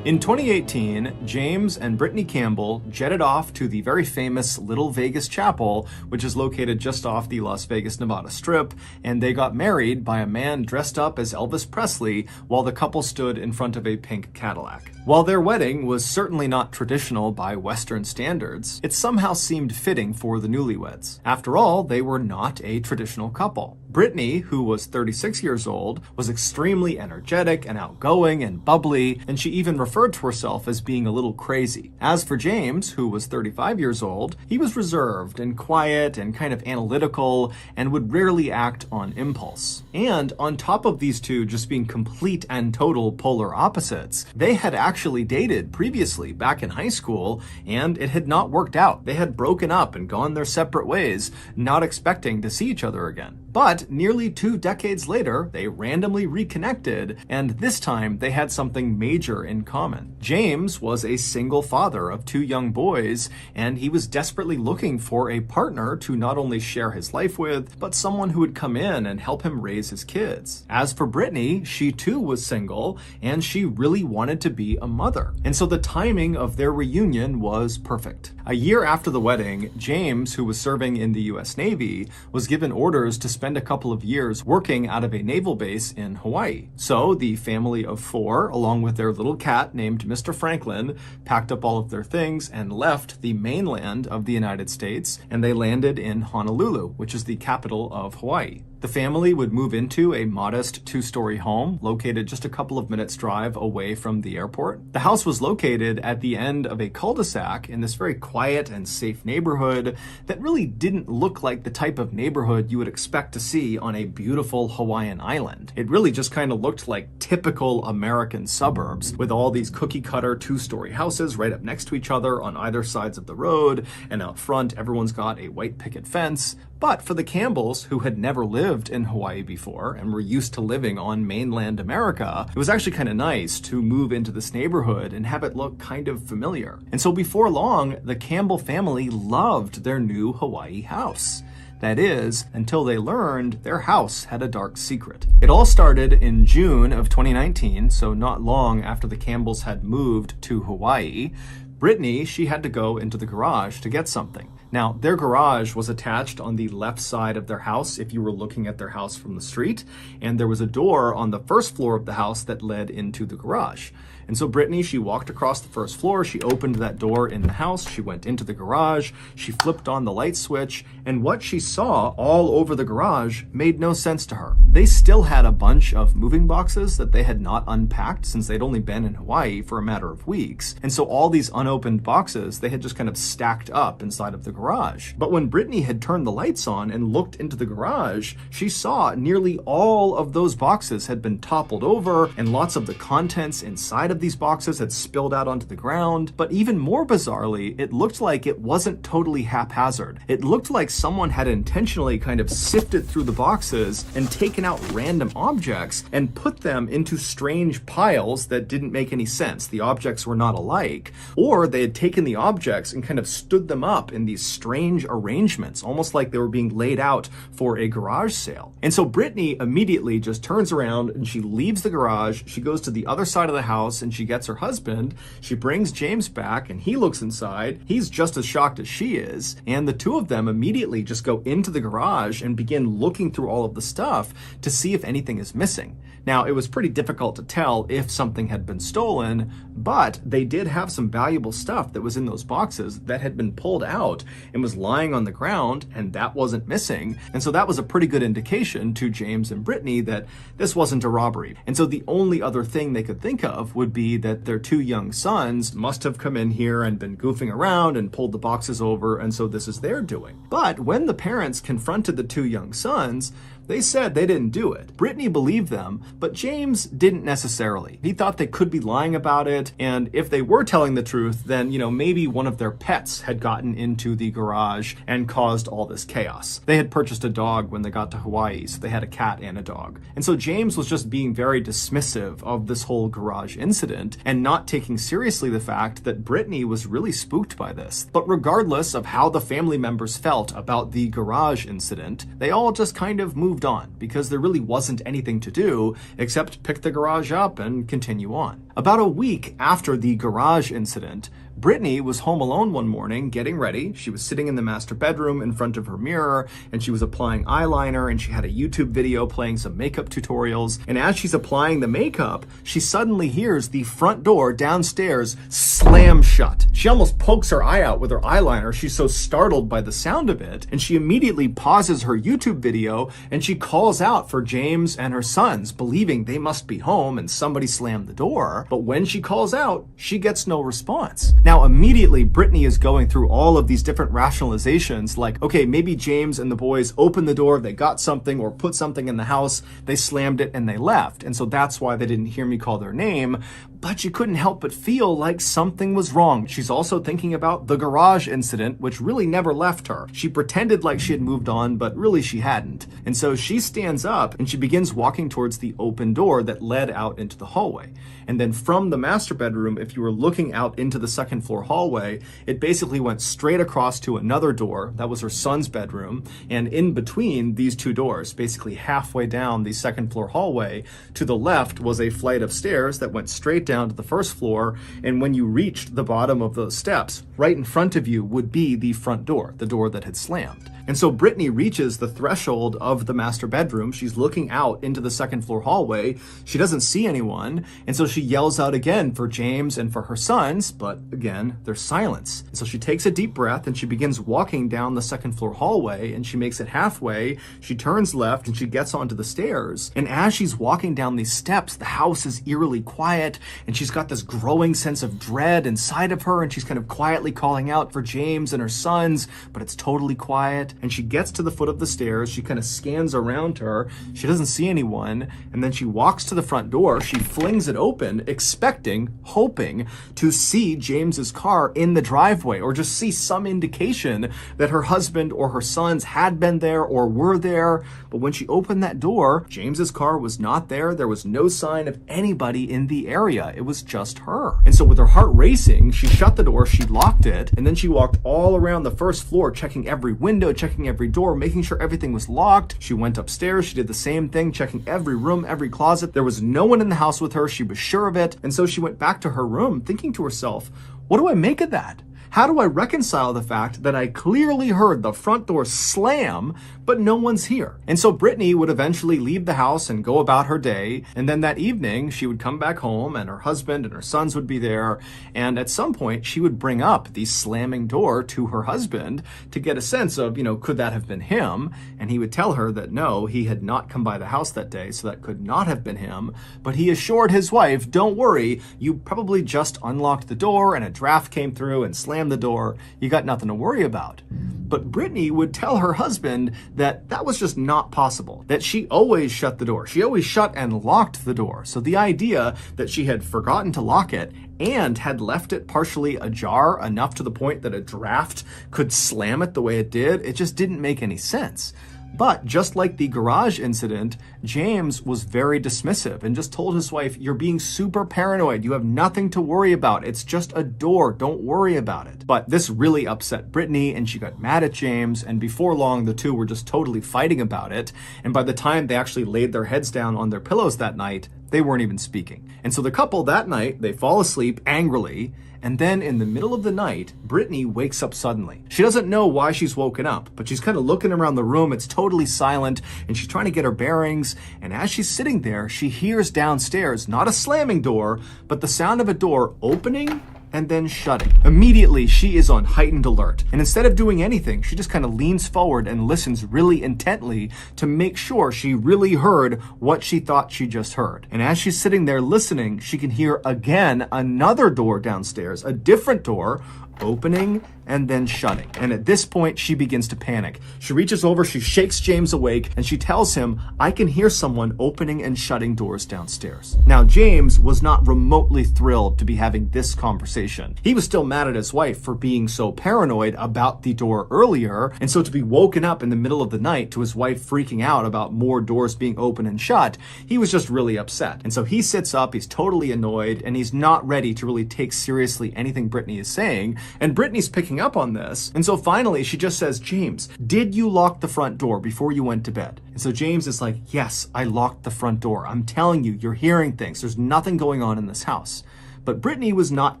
In 2018, James and Brittany Campbell jetted off to the very famous Little Vegas Chapel, which is located just off the Las Vegas, Nevada Strip, and they got married by a man dressed up as Elvis Presley while the couple stood in front of a pink Cadillac. While their wedding was certainly not traditional by Western standards, it somehow seemed fitting for the newlyweds. After all, they were not a traditional couple. Brittany, who was 36 years old, was extremely energetic and outgoing and bubbly, and she even referred to herself as being a little crazy. As for James, who was 35 years old, he was reserved and quiet and kind of analytical and would rarely act on impulse. And on top of these two just being complete and total polar opposites, they had actually dated previously back in high school, and it had not worked out. They had broken up and gone their separate ways, not expecting to see each other again. But nearly 2 decades later, they randomly reconnected, and this time they had something major in common. James was a single father of 2 young boys, and he was desperately looking for a partner to not only share his life with, but someone who would come in and help him raise his kids. As for Brittany, she too was single, and she really wanted to be a mother. And so the timing of their reunion was perfect. A year after the wedding, James, who was serving in the US Navy, was given orders to spend a couple of years working out of a naval base in Hawaii. So the family of 4, along with their little cat named Mr. Franklin, packed up all of their things and left the mainland of the United States, and they landed in Honolulu, which is the capital of Hawaii. The family would move into a modest 2-story home located just a couple of minutes drive away from the airport. The house was located at the end of a cul-de-sac in this very quiet and safe neighborhood that really didn't look like the type of neighborhood you would expect to see on a beautiful Hawaiian island. It really just kind of looked like typical American suburbs with all these cookie-cutter 2-story houses right up next to each other on either sides of the road, and out front everyone's got a white picket fence. But for the Campbells, who had never lived in Hawaii before and were used to living on mainland America, it was actually kind of nice to move into this neighborhood and have it look kind of familiar. And so before long, the Campbell family loved their new Hawaii house. That is, until they learned their house had a dark secret. It all started in June of 2019, so not long after the Campbells had moved to Hawaii. Brittany, she had to go into the garage to get something. Now, their garage was attached on the left side of their house if you were looking at their house from the street, and there was a door on the first floor of the house that led into the garage. And so Brittany, she walked across the first floor, she opened that door in the house, she went into the garage, she flipped on the light switch, and what she saw all over the garage made no sense to her. They still had a bunch of moving boxes that they had not unpacked since they'd only been in Hawaii for a matter of weeks. And so all these unopened boxes, they had just kind of stacked up inside of the garage. But when Brittany had turned the lights on and looked into the garage, she saw nearly all of those boxes had been toppled over, and lots of the contents inside of these boxes had spilled out onto the ground. But even more bizarrely, it looked like it wasn't totally haphazard. It looked like someone had intentionally kind of sifted through the boxes and taken out random objects and put them into strange piles that didn't make any sense. The objects were not alike, or they had taken the objects and kind of stood them up in these strange arrangements, almost like they were being laid out for a garage sale. And so Brittany immediately just turns around and she leaves the garage, she goes to the other side of the house, and she gets her husband. She brings James back, and he looks inside. He's just as shocked as she is, and the two of them immediately just go into the garage and begin looking through all of the stuff to see if anything is missing. Now, it was pretty difficult to tell if something had been stolen, but they did have some valuable stuff that was in those boxes that had been pulled out and was lying on the ground, and that wasn't missing. And so that was a pretty good indication to James and Brittany that this wasn't a robbery. And so the only other thing they could think of would be that their 2 young sons must have come in here and been goofing around and pulled the boxes over, and so this is their doing. But when the parents confronted the 2 young sons, they said they didn't do it. Brittany believed them, but James didn't necessarily. He thought they could be lying about it, and if they were telling the truth, then, maybe one of their pets had gotten into the garage and caused all this chaos. They had purchased a dog when they got to Hawaii, so they had a cat and a dog. And so James was just being very dismissive of this whole garage incident and not taking seriously the fact that Brittany was really spooked by this. But regardless of how the family members felt about the garage incident, they all just kind of moved moved on because there really wasn't anything to do except pick the garage up and continue on. About a week after the garage incident, Brittany was home alone one morning getting ready. She was sitting in the master bedroom in front of her mirror and she was applying eyeliner and she had a YouTube video playing some makeup tutorials. And as she's applying the makeup, she suddenly hears the front door downstairs slam shut. She almost pokes her eye out with her eyeliner. She's so startled by the sound of it. And she immediately pauses her YouTube video and she calls out for James and her sons, believing they must be home and somebody slammed the door. But when she calls out, she gets no response. Now, immediately, Brittany is going through all of these different rationalizations like, okay, maybe James and the boys opened the door, they got something or put something in the house, they slammed it and they left. And so that's why they didn't hear me call their name. But she couldn't help but feel like something was wrong. She's also thinking about the garage incident, which really never left her. She pretended like she had moved on, but really she hadn't. And so she stands up and she begins walking towards the open door that led out into the hallway. And then from the master bedroom, if you were looking out into the second floor hallway, it basically went straight across to another door. That was her son's bedroom. And in between these two doors, basically halfway down the second floor hallway, to the left was a flight of stairs that went straight down to the first floor. And when you reached the bottom of those steps, right in front of you would be the front door, the door that had slammed. And so Brittany reaches the threshold of the master bedroom. She's looking out into the second floor hallway. She doesn't see anyone. And so she yells out again for James and for her sons, but again, there's silence. And so she takes a deep breath and she begins walking down the second floor hallway and she makes it halfway. She turns left and she gets onto the stairs. And as she's walking down these steps, the house is eerily quiet and she's got this growing sense of dread inside of her and she's kind of quietly calling out for James and her sons, but it's totally quiet. And she gets to the foot of the stairs. She kind of scans around her. She doesn't see anyone. And then she walks to the front door. She flings it open, expecting, hoping to see James's car in the driveway or just see some indication that her husband or her sons had been there or were there. But when she opened that door, James's car was not there. There was no sign of anybody in the area. It was just her. And so with her heart racing, she shut the door, she locked it, and then she walked all around the first floor, checking every window, checking every door, making sure everything was locked. She went upstairs. She did the same thing, checking every room, every closet. There was no one in the house with her. She was sure of it. And so she went back to her room thinking to herself, what do I make of that? How do I reconcile the fact that I clearly heard the front door slam, but no one's here? And so Brittany would eventually leave the house and go about her day. And then that evening, she would come back home and her husband and her sons would be there. And at some point, she would bring up the slamming door to her husband to get a sense of, could that have been him? And he would tell her that no, he had not come by the house that day, so that could not have been him. But he assured his wife, don't worry, you probably just unlocked the door and a draft came through and slammed the door. You got nothing to worry about. But Brittany would tell her husband that that was just not possible, that she always shut the door. She always shut and locked the door. So the idea that she had forgotten to lock it and had left it partially ajar enough to the point that a draft could slam it the way it did, it just didn't make any sense. But just like the garage incident, James was very dismissive and just told his wife, you're being super paranoid. You have nothing to worry about. It's just a door. Don't worry about it. But this really upset Brittany and she got mad at James. And before long, the two were just totally fighting about it. And by the time they actually laid their heads down on their pillows that night, they weren't even speaking. And so the couple that night, they fall asleep angrily. And then in the middle of the night, Brittany wakes up suddenly. She doesn't know why she's woken up, but she's kind of looking around the room. It's totally silent and she's trying to get her bearings. And as she's sitting there, she hears downstairs, not a slamming door, but the sound of a door opening and then shutting. Immediately, she is on heightened alert. And instead of doing anything, she just kind of leans forward and listens really intently to make sure she really heard what she thought she just heard. And as she's sitting there listening, she can hear again another door downstairs, a different door, opening and then shutting. And at this point, she begins to panic. She reaches over, she shakes James awake, and she tells him, I can hear someone opening and shutting doors downstairs. Now, James was not remotely thrilled to be having this conversation conversation. He was still mad at his wife for being so paranoid about the door earlier, and so to be woken up in the middle of the night to his wife freaking out about more doors being open and shut, he was just really upset. And so he sits up, he's totally annoyed, and he's not ready to really take seriously anything Brittany is saying, and Brittany's picking up on this. And so finally she just says, "James, did you lock the front door before you went to bed?" And so James is like, "Yes, I locked the front door. I'm telling you, you're hearing things. There's nothing going on in this house." But Brittany was not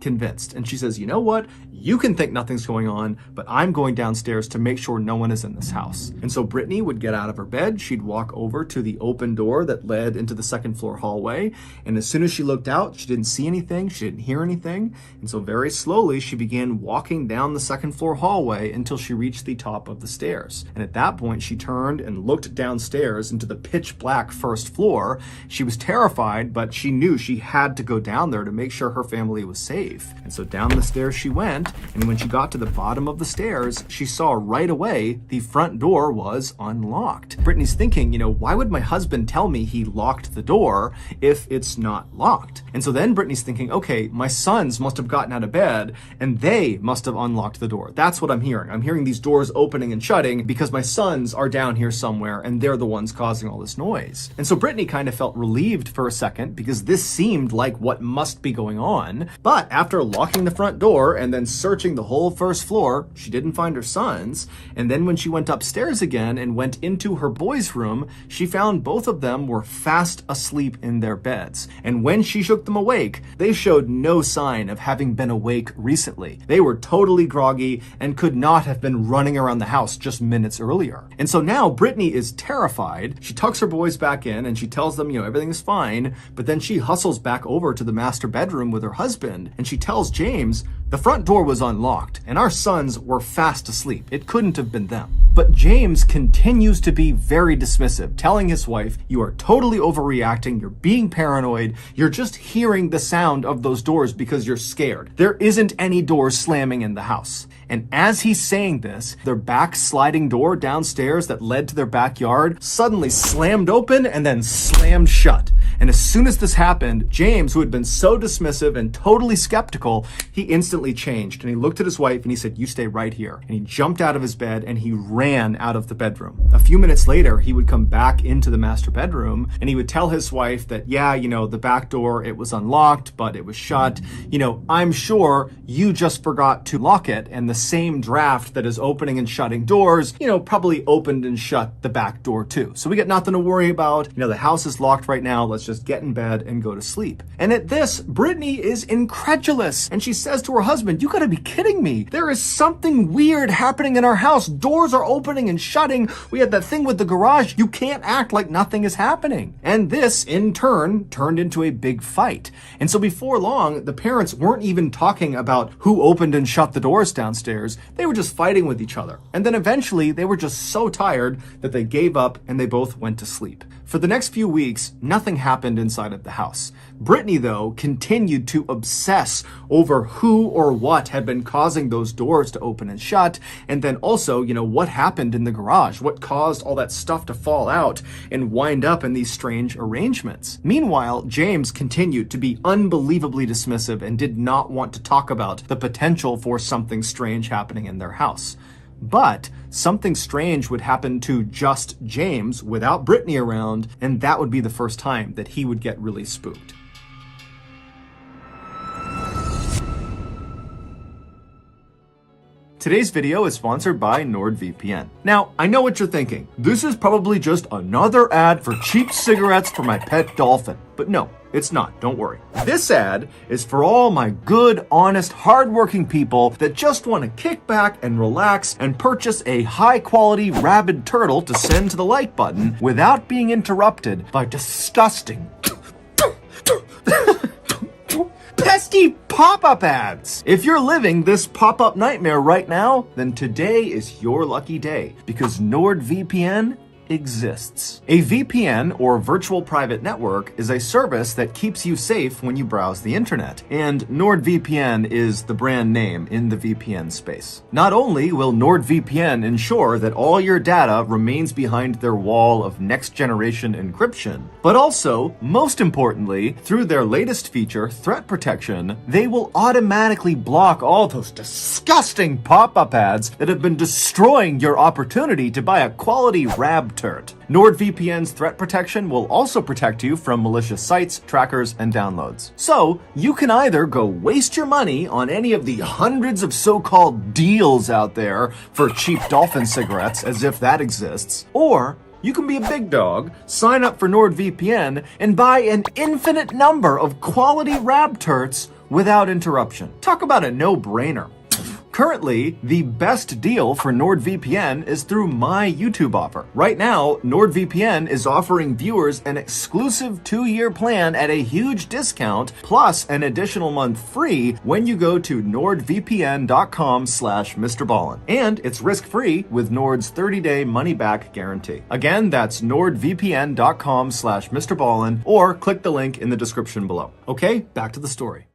convinced, and she says, "You know what? You can think nothing's going on, but I'm going downstairs to make sure no one is in this house." And so Brittany would get out of her bed, she'd walk over to the open door that led into the second floor hallway, and as soon as she looked out, she didn't see anything, she didn't hear anything, and so very slowly she began walking down the second floor hallway until she reached the top of the stairs. And at that point, she turned and looked downstairs into the pitch black first floor. She was terrified, but she knew she had to go down there to make sure her family was safe. And so down the stairs she went, and when she got to the bottom of the stairs, she saw right away the front door was unlocked. Brittany's thinking, why would my husband tell me he locked the door if it's not locked? And so then Brittany's thinking, okay, my sons must have gotten out of bed and they must have unlocked the door. That's what I'm hearing. I'm hearing these doors opening and shutting because my sons are down here somewhere and they're the ones causing all this noise. And so Brittany kind of felt relieved for a second because this seemed like what must be going on. But after locking the front door and then searching the whole first floor, she didn't find her sons. And then when she went upstairs again and went into her boys' room, she found both of them were fast asleep in their beds. And when she shook them awake, they showed no sign of having been awake recently. They were totally groggy and could not have been running around the house just minutes earlier. And so now Brittany is terrified. She tucks her boys back in and she tells them, everything's fine. But then she hustles back over to the master bedroom with her husband and she tells James, "The front door was unlocked and our sons were fast asleep. It couldn't have been them." But James continues to be very dismissive, telling his wife, "You are totally overreacting. You're being paranoid. You're just hearing the sound of those doors because you're scared. There isn't any doors slamming in the house." And as he's saying this, their back sliding door downstairs that led to their backyard suddenly slammed open and then slammed shut. And as soon as this happened, James, who had been so dismissive and totally skeptical, he instantly changed. And he looked at his wife and he said, "You stay right here." And he jumped out of his bed and he ran out of the bedroom. A few minutes later, he would come back into the master bedroom and he would tell his wife that, the back door, it was unlocked, but it was shut. "I'm sure you just forgot to lock it. And the same draft that is opening and shutting doors, probably opened and shut the back door too. So we got nothing to worry about. The house is locked right now. Let's just get in bed and go to sleep." And at this, Brittany is incredulous. And she says to her husband, "You gotta be kidding me. There is something weird happening in our house. Doors are opening and shutting. We had that thing with the garage. You can't act like nothing is happening." And this, in turn, turned into a big fight. And so before long, the parents weren't even talking about who opened and shut the doors downstairs. They were just fighting with each other. And then eventually, they were just so tired that they gave up and they both went to sleep. For the next few weeks, nothing happened inside of the house. Brittany, though, continued to obsess over who or what had been causing those doors to open and shut, and then also, what happened in the garage, what caused all that stuff to fall out and wind up in these strange arrangements. Meanwhile, James continued to be unbelievably dismissive and did not want to talk about the potential for something strange happening in their house. But something strange would happen to just James without Brittany around, and that would be the first time that he would get really spooked. Today's video is sponsored by NordVPN. Now, I know what you're thinking. This is probably just another ad for cheap cigarettes for my pet dolphin. But no, it's not. Don't worry. This ad is for all my good, honest, hardworking people that just want to kick back and relax and purchase a high-quality rabid turtle to send to the like button without being interrupted by disgusting pesky pop-up ads. If you're living this pop-up nightmare right now, then today is your lucky day because NordVPN exists. A VPN, or virtual private network, is a service that keeps you safe when you browse the internet, and NordVPN is the brand name in the VPN space. Not only will NordVPN ensure that all your data remains behind their wall of next-generation encryption, but also, most importantly, through their latest feature, Threat Protection, they will automatically block all those disgusting pop-up ads that have been destroying your opportunity to buy a quality rab turt. NordVPN's Threat Protection will also protect you from malicious sites, trackers, and downloads. So, you can either go waste your money on any of the hundreds of so-called deals out there for cheap dolphin cigarettes, as if that exists, or you can be a big dog, sign up for NordVPN, and buy an infinite number of quality rab turts without interruption. Talk about a no-brainer. Currently, the best deal for NordVPN is through my YouTube offer. Right now, NordVPN is offering viewers an exclusive 2-year plan at a huge discount, plus an additional month free when you go to nordvpn.com/MrBallen. And it's risk-free with Nord's 30-day money-back guarantee. Again, that's nordvpn.com/MrBallen, or click the link in the description below. Okay, back to the story.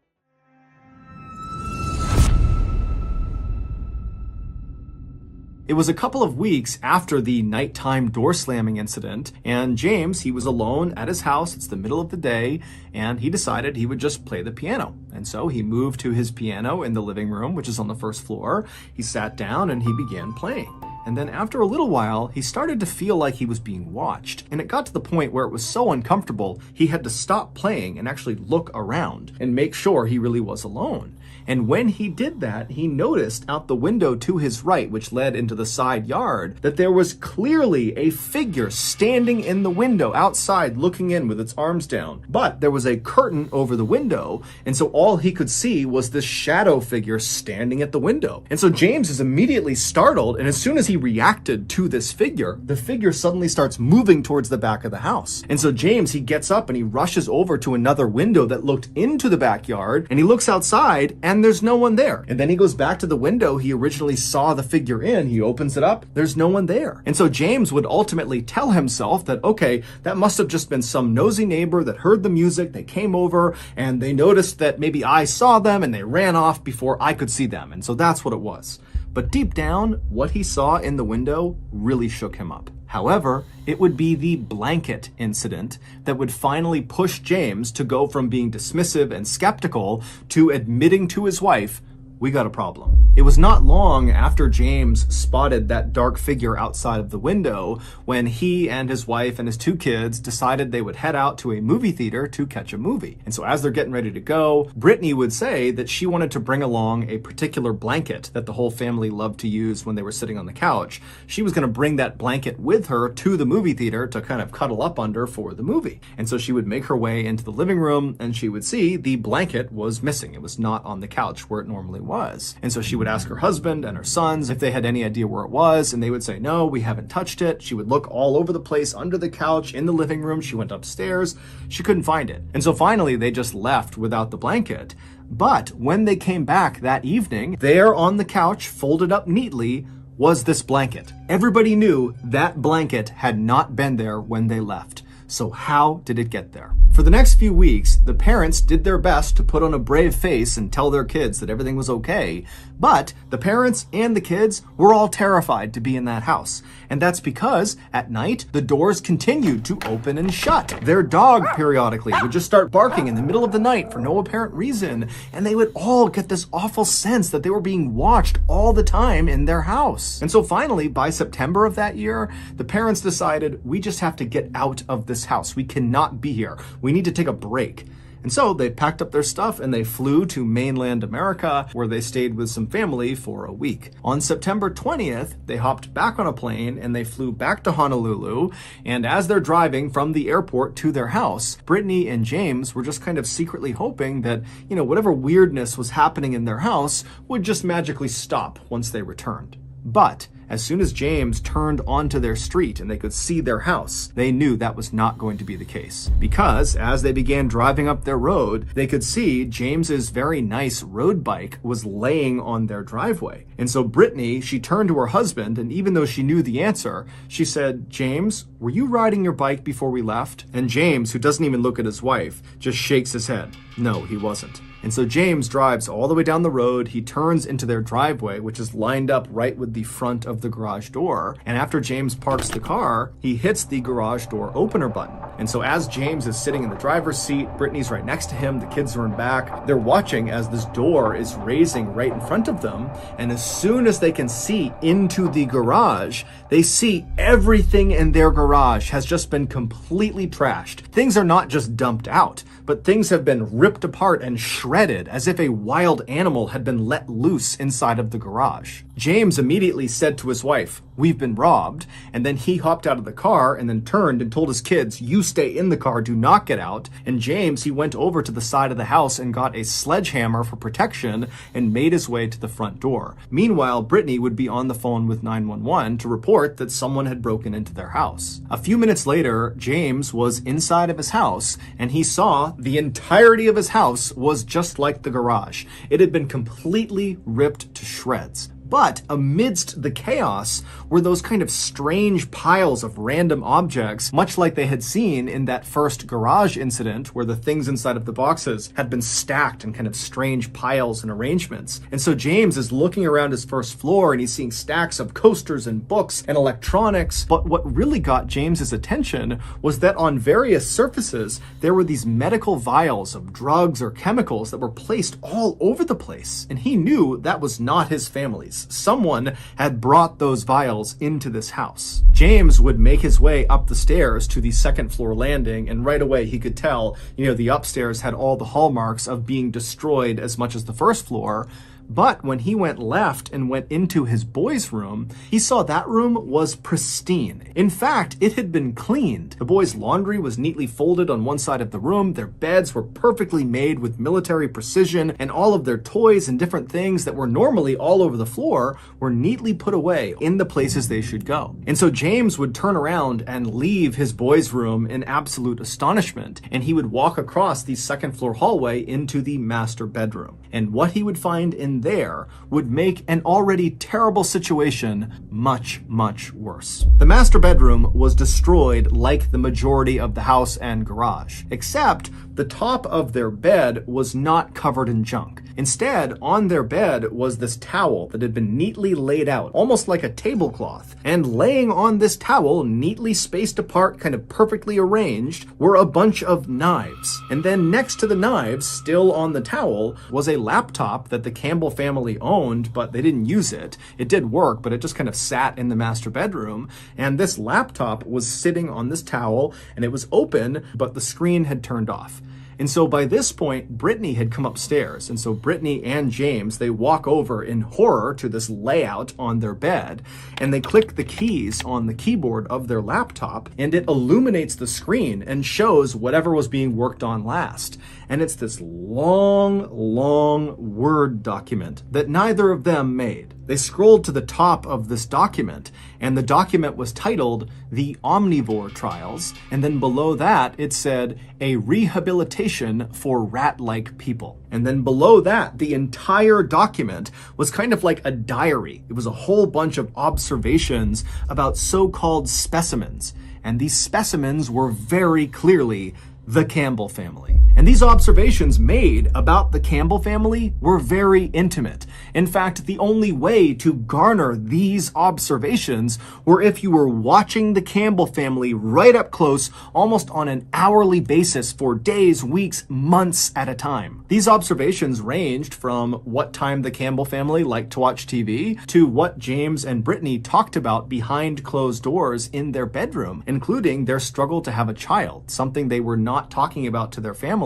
It was a couple of weeks after the nighttime door slamming incident, and James, he was alone at his house. It's the middle of the day, and he decided he would just play the piano. And so he moved to his piano in the living room, which is on the first floor. He sat down and he began playing. And then after a little while, he started to feel like he was being watched. And it got to the point where it was so uncomfortable, he had to stop playing and actually look around and make sure he really was alone. And when he did that, he noticed out the window to his right, which led into the side yard, that there was clearly a figure standing in the window outside looking in with its arms down. But there was a curtain over the window, and so all he could see was this shadow figure standing at the window. And so James is immediately startled, and as soon as he reacted to this figure, the figure suddenly starts moving towards the back of the house. And so James, he gets up and he rushes over to another window that looked into the backyard, and he looks outside, and there's no one there. And then he goes back to the window he originally saw the figure in. He opens it up. There's no one there. And so James would ultimately tell himself that, okay, that must have just been some nosy neighbor that heard the music. They came over and they noticed that maybe I saw them and they ran off before I could see them. And so that's what it was. But deep down, what he saw in the window really shook him up. However, it would be the blanket incident that would finally push James to go from being dismissive and skeptical to admitting to his wife, we got a problem. It was not long after James spotted that dark figure outside of the window when he and his wife and his 2 kids decided they would head out to a movie theater to catch a movie. And so as they're getting ready to go, Brittany would say that she wanted to bring along a particular blanket that the whole family loved to use when they were sitting on the couch. She was going to bring that blanket with her to the movie theater to kind of cuddle up under for the movie. And so she would make her way into the living room and she would see the blanket was missing. It was not on the couch where it normally was. And so she would ask her husband and her sons if they had any idea where it was, and they would say, no, we haven't touched it. She would look all over the place, under the couch, in the living room. She went upstairs. She couldn't find it. And so finally, they just left without the blanket. But when they came back that evening, there on the couch, folded up neatly, was this blanket. Everybody knew that blanket had not been there when they left. So how did it get there? For the next few weeks, the parents did their best to put on a brave face and tell their kids that everything was okay, but the parents and the kids were all terrified to be in that house. And that's because at night, the doors continued to open and shut. Their dog periodically would just start barking in the middle of the night for no apparent reason, and they would all get this awful sense that they were being watched all the time in their house. And so finally, by September of that year, the parents decided, we just have to get out of this house. We cannot be here. We need to take a break. And so they packed up their stuff and they flew to mainland America, where they stayed with some family for a week. On September 20th, they hopped back on a plane and they flew back to Honolulu. And as they're driving from the airport to their house, Brittany and James were just kind of secretly hoping that, whatever weirdness was happening in their house would just magically stop once they returned. But as soon as James turned onto their street and they could see their house, they knew that was not going to be the case. Because as they began driving up their road, they could see James's very nice road bike was laying on their driveway. And so Brittany, she turned to her husband, and even though she knew the answer, she said, "James, were you riding your bike before we left?" And James, who doesn't even look at his wife, just shakes his head. No, he wasn't. And so James drives all the way down the road. He turns into their driveway, which is lined up right with the front of the garage door. And after James parks the car, he hits the garage door opener button. And so as James is sitting in the driver's seat, Brittany's right next to him, the kids are in back, they're watching as this door is raising right in front of them. And as soon as they can see into the garage, they see everything in their garage has just been completely trashed. Things are not just dumped out, but things have been ripped apart and shredded as if a wild animal had been let loose inside of the garage. James immediately said to his wife, "We've been robbed." And then he hopped out of the car and then turned and told his kids, "You stay in the car, do not get out." And James, he went over to the side of the house and got a sledgehammer for protection and made his way to the front door. Meanwhile, Brittany would be on the phone with 911 to report that someone had broken into their house. A few minutes later, James was inside of his house and he saw the entirety of his house was just like the garage. It had been completely ripped to shreds. But amidst the chaos were those kind of strange piles of random objects, much like they had seen in that first garage incident where the things inside of the boxes had been stacked in kind of strange piles and arrangements. And so James is looking around his first floor and he's seeing stacks of coasters and books and electronics. But what really got James's attention was that on various surfaces, there were these medical vials of drugs or chemicals that were placed all over the place. And he knew that was not his family's. Someone had brought those vials into this house. James would make his way up the stairs to the second floor landing, and right away he could tell, the upstairs had all the hallmarks of being destroyed as much as the first floor. But when he went left and went into his boys' room, he saw that room was pristine. In fact, it had been cleaned. The boys' laundry was neatly folded on one side of the room, their beds were perfectly made with military precision, and all of their toys and different things that were normally all over the floor were neatly put away in the places they should go. And so James would turn around and leave his boys' room in absolute astonishment, and he would walk across the second floor hallway into the master bedroom. And what he would find in there would make an already terrible situation much, much worse. The master bedroom was destroyed like the majority of the house and garage, except the top of their bed was not covered in junk. Instead, on their bed was this towel that had been neatly laid out, almost like a tablecloth. And laying on this towel, neatly spaced apart, kind of perfectly arranged, were a bunch of knives. And then next to the knives, still on the towel, was a laptop that the Campbell family owned, but they didn't use it. It did work, but it just kind of sat in the master bedroom. And this laptop was sitting on this towel, and it was open, but the screen had turned off. And so by this point, Brittany had come upstairs. And so Brittany and James, they walk over in horror to this layout on their bed, and they click the keys on the keyboard of their laptop, and it illuminates the screen and shows whatever was being worked on last. And it's this long, long Word document that neither of them made. They scrolled to the top of this document, and the document was titled The Omnivore Trials, and then below that it said, A Rehabilitation for Rat-like People. And then below that, the entire document was kind of like a diary. It was a whole bunch of observations about so-called specimens, and these specimens were very clearly the Campbell family. And these observations made about the Campbell family were very intimate. In fact, the only way to garner these observations were if you were watching the Campbell family right up close, almost on an hourly basis for days, weeks, months at a time. These observations ranged from what time the Campbell family liked to watch TV to what James and Brittany talked about behind closed doors in their bedroom, including their struggle to have a child, something they were not talking about to their family.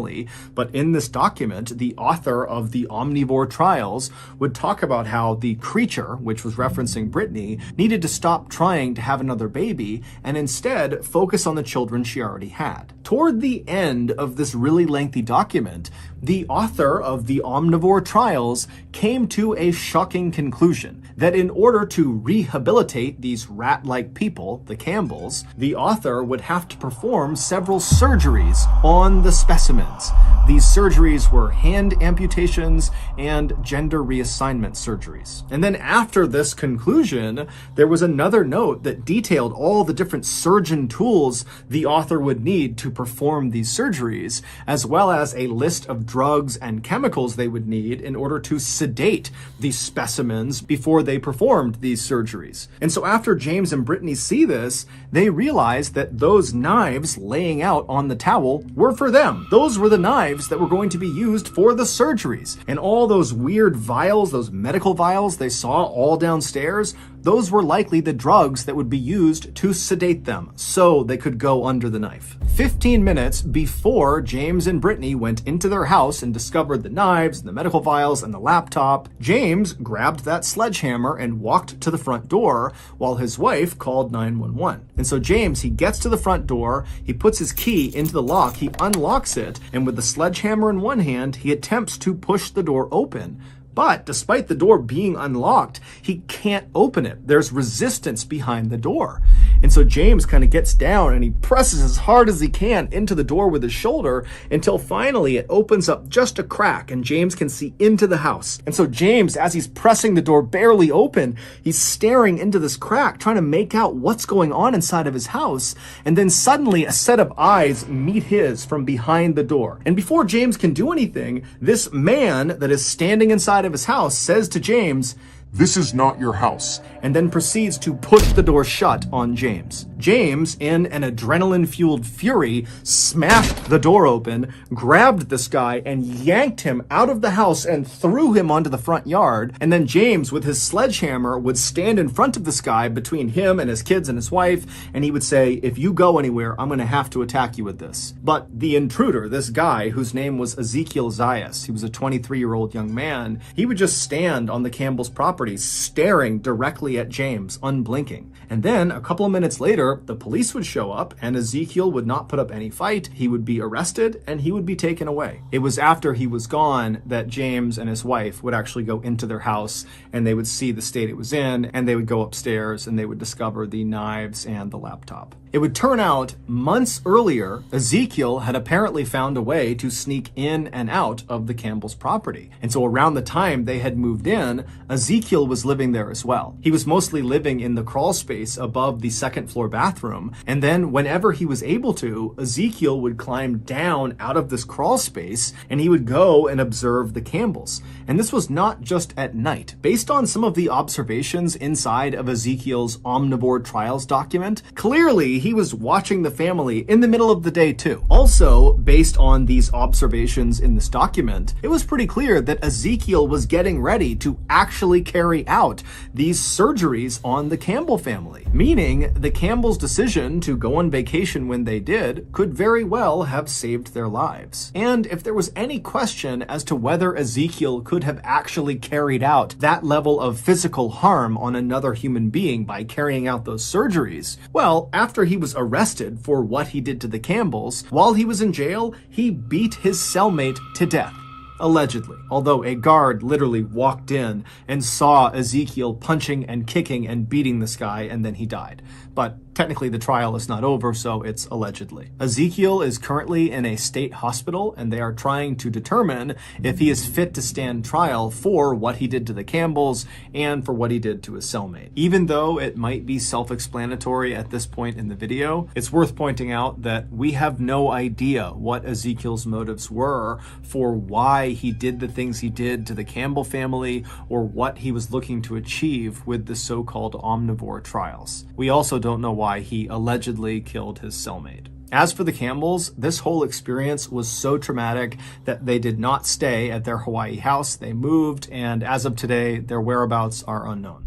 But in this document, the author of the Omnivore Trials would would talk about how the creature, which was referencing Brittany, needed to stop trying to have another baby and instead focus on the children she already had. Toward the end of this really lengthy document, the author of the Omnivore Trials came to a shocking conclusion that in order to rehabilitate these rat-like people, the Campbells, the author would have to perform several surgeries on the specimens. These surgeries were hand amputations and gender reassignment surgeries. And then after this conclusion, there was another note that detailed all the different surgeon tools the author would need to perform these surgeries, as well as a list of drugs and chemicals they would need in order to sedate these specimens before they performed these surgeries. And so after James and Brittany see this, they realize that those knives laying out on the towel were for them. Those were the knives that were going to be used for the surgeries. And all those weird vials, those medical vials they saw all downstairs, those were likely the drugs that would be used to sedate them so they could go under the knife. 15 minutes before James and Brittany went into their house and discovered the knives, the medical vials, and the laptop, James grabbed that sledgehammer and walked to the front door while his wife called 911. And so James, he gets to the front door, he puts his key into the lock, he unlocks it, and with the sledgehammer in one hand, he attempts to push the door open. But despite the door being unlocked, he can't open it. There's resistance behind the door. And so James kind of gets down and he presses as hard as he can into the door with his shoulder until finally it opens up just a crack and James can see into the house. And so James, as he's pressing the door barely open, he's staring into this crack, trying to make out what's going on inside of his house. And then suddenly a set of eyes meet his from behind the door. And before James can do anything, this man that is standing inside of his house says to James, "This is not your house," and then proceeds to push the door shut on James. James, in an adrenaline-fueled fury, smashed the door open, grabbed this guy, and yanked him out of the house and threw him onto the front yard. And then James, with his sledgehammer, would stand in front of this guy between him and his kids and his wife, and he would say, "If you go anywhere, I'm going to have to attack you with this." But the intruder, this guy, whose name was Ezekiel Zayas, he was a 23-year-old young man, he would just stand on the Campbell's property, staring directly at James, unblinking. And then, a couple of minutes later, the police would show up, and Ezekiel would not put up any fight. He would be arrested, and he would be taken away. It was after he was gone that James and his wife would actually go into their house, and they would see the state it was in, and they would go upstairs, and they would discover the knives and the laptop. It would turn out, months earlier, Ezekiel had apparently found a way to sneak in and out of the Campbell's property. And so around the time they had moved in, Ezekiel was living there as well. He was mostly living in the crawl space above the second floor bathroom. And then whenever he was able to, Ezekiel would climb down out of this crawl space and he would go and observe the Campbells. And this was not just at night. Based on some of the observations inside of Ezekiel's Omnivore Trials document, clearly he was watching the family in the middle of the day too. Also, based on these observations in this document, it was pretty clear that Ezekiel was getting ready to actually carry out these surgeries on the Campbell family, meaning the Campbells' decision to go on vacation when they did could very well have saved their lives. And if there was any question as to whether Ezekiel could have actually carried out that level of physical harm on another human being by carrying out those surgeries, well, after he was arrested for what he did to the Campbells, while he was in jail, he beat his cellmate to death. Allegedly, although a guard literally walked in and saw Ezekiel punching and kicking and beating this guy, and then he died. But technically the trial is not over, so it's allegedly. Ezekiel is currently in a state hospital, and they are trying to determine if he is fit to stand trial for what he did to the Campbells and for what he did to his cellmate. Even though it might be self-explanatory at this point in the video, it's worth pointing out that we have no idea what Ezekiel's motives were for why he did the things he did to the Campbell family, or what he was looking to achieve with the so-called Omnivore Trials. We also don't know why he allegedly killed his cellmate. As for the Campbells, this whole experience was so traumatic that they did not stay at their Hawaii house. They moved, and as of today, their whereabouts are unknown.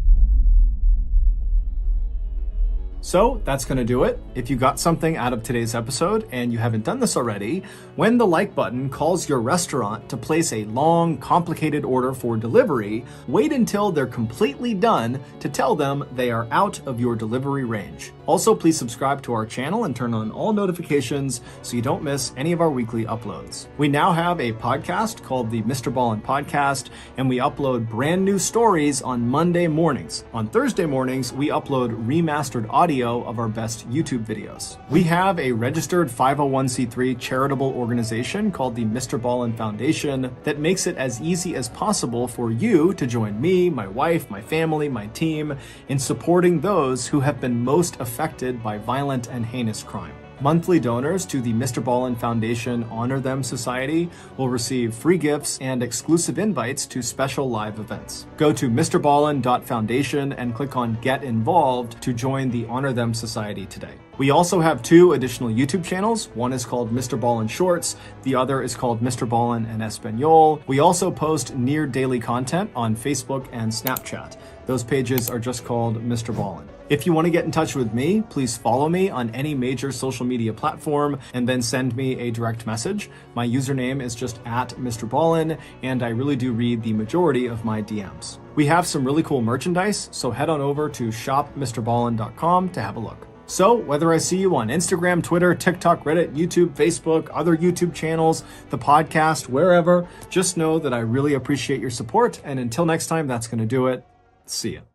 So that's going to do it. If you got something out of today's episode and you haven't done this already, when the like button calls your restaurant to place a long, complicated order for delivery, wait until they're completely done to tell them they are out of your delivery range. Also, please subscribe to our channel and turn on all notifications so you don't miss any of our weekly uploads. We now have a podcast called the MrBallen Podcast, and we upload brand new stories on Monday mornings. On Thursday mornings, we upload remastered audio of our best YouTube videos. We have a registered 501c3 charitable organization called the MrBallen Foundation that makes it as easy as possible for you to join me, my wife, my family, my team in supporting those who have been most affected by violent and heinous crime. Monthly donors to the MrBallen Foundation Honor Them Society will receive free gifts and exclusive invites to special live events. Go to MrBallen.Foundation and click on Get Involved to join the Honor Them Society today. We also have 2 additional YouTube channels. One is called MrBallen Shorts. The other is called MrBallen en Espanol. We also post near daily content on Facebook and Snapchat. Those pages are just called MrBallen. If you want to get in touch with me, please follow me on any major social media platform and then send me a direct message. My username is just @MrBallen, and I really do read the majority of my DMs. We have some really cool merchandise, so head on over to shopmrballen.com to have a look. So, whether I see you on Instagram, Twitter, TikTok, Reddit, YouTube, Facebook, other YouTube channels, the podcast, wherever, just know that I really appreciate your support, and until next time, that's going to do it. See ya.